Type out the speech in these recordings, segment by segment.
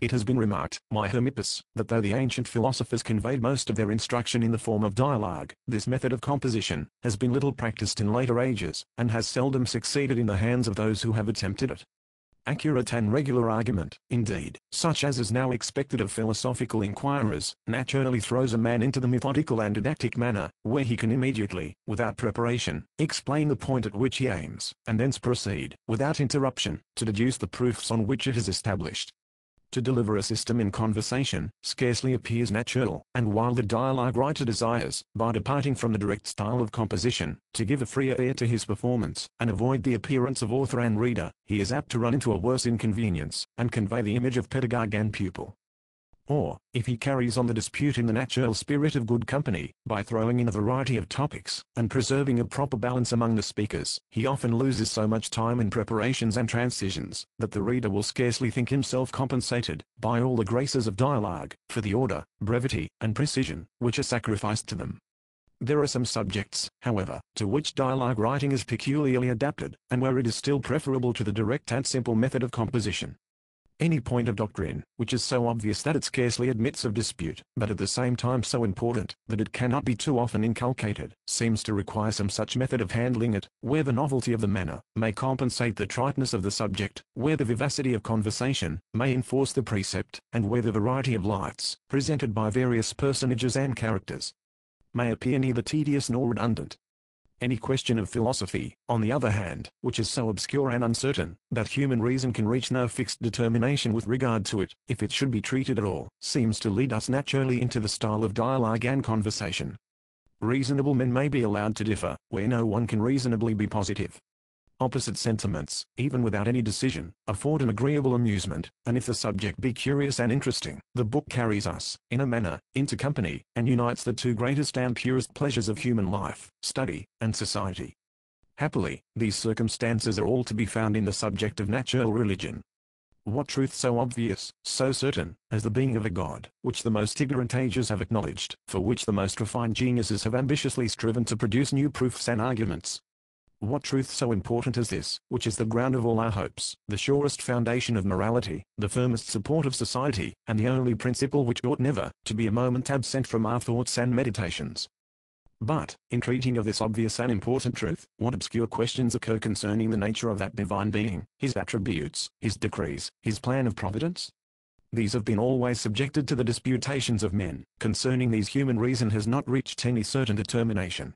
It has been remarked, my Hermippus, that though the ancient philosophers conveyed most of their instruction in the form of dialogue, this method of composition has been little practiced in later ages, and has seldom succeeded in the hands of those who have attempted it. Accurate and regular argument, indeed, such as is now expected of philosophical inquirers, naturally throws a man into the methodical and didactic manner, where he can immediately, without preparation, explain the point at which he aims, and thence proceed, without interruption, to deduce the proofs on which it is established. To deliver a system in conversation, scarcely appears natural, and while the dialogue writer desires, by departing from the direct style of composition, to give a freer air to his performance, and avoid the appearance of author and reader, he is apt to run into a worse inconvenience, and convey the image of pedagogue and pupil. Or, if he carries on the dispute in the natural spirit of good company, by throwing in a variety of topics, and preserving a proper balance among the speakers, he often loses so much time in preparations and transitions, that the reader will scarcely think himself compensated, by all the graces of dialogue, for the order, brevity, and precision, which are sacrificed to them. There are some subjects, however, to which dialogue writing is peculiarly adapted, and where it is still preferable to the direct and simple method of composition. Any point of doctrine, which is so obvious that it scarcely admits of dispute, but at the same time so important, that it cannot be too often inculcated, seems to require some such method of handling it, where the novelty of the manner may compensate the triteness of the subject, where the vivacity of conversation may enforce the precept, and where the variety of lights, presented by various personages and characters, may appear neither tedious nor redundant. Any question of philosophy, on the other hand, which is so obscure and uncertain, that human reason can reach no fixed determination with regard to it, if it should be treated at all, seems to lead us naturally into the style of dialogue and conversation. Reasonable men may be allowed to differ, where no one can reasonably be positive. Opposite sentiments, even without any decision, afford an agreeable amusement, and if the subject be curious and interesting, the book carries us, in a manner, into company, and unites the two greatest and purest pleasures of human life, study, and society. Happily, these circumstances are all to be found in the subject of natural religion. What truth so obvious, so certain, as the being of a God, which the most ignorant ages have acknowledged, for which the most refined geniuses have ambitiously striven to produce new proofs and arguments? What truth so important as this, which is the ground of all our hopes, the surest foundation of morality, the firmest support of society, and the only principle which ought never to be a moment absent from our thoughts and meditations? But, in treating of this obvious and important truth, what obscure questions occur concerning the nature of that divine being, his attributes, his decrees, his plan of providence? These have been always subjected to the disputations of men. Concerning these human reason has not reached any certain determination.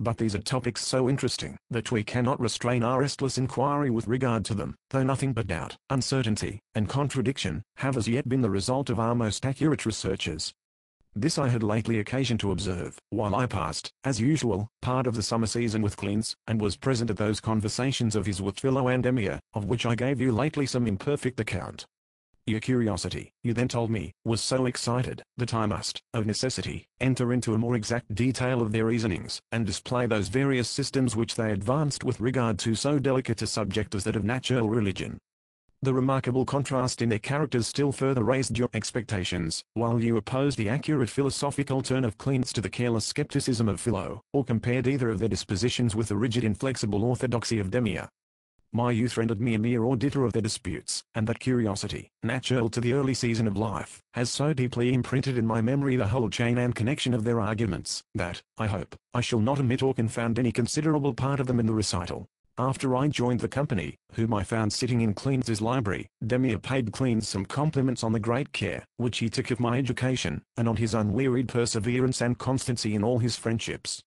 But these are topics so interesting, that we cannot restrain our restless inquiry with regard to them, though nothing but doubt, uncertainty, and contradiction, have as yet been the result of our most accurate researches. This I had lately occasion to observe, while I passed, as usual, part of the summer season with Clintz, and was present at those conversations of his with Philo and Emia, of which I gave you lately some imperfect account. Your curiosity, you then told me, was so excited, that I must, of necessity, enter into a more exact detail of their reasonings, and display those various systems which they advanced with regard to so delicate a subject as that of natural religion. The remarkable contrast in their characters still further raised your expectations, while you opposed the accurate philosophical turn of Clintz to the careless skepticism of Philo, or compared either of their dispositions with the rigid inflexible orthodoxy of Demia. My youth rendered me a mere auditor of their disputes, and that curiosity, natural to the early season of life, has so deeply imprinted in my memory the whole chain and connection of their arguments, that, I hope, I shall not omit or confound any considerable part of them in the recital. After I joined the company, whom I found sitting in Clean's library, Demia paid Clean's some compliments on the great care which he took of my education, and on his unwearied perseverance and constancy in all his friendships.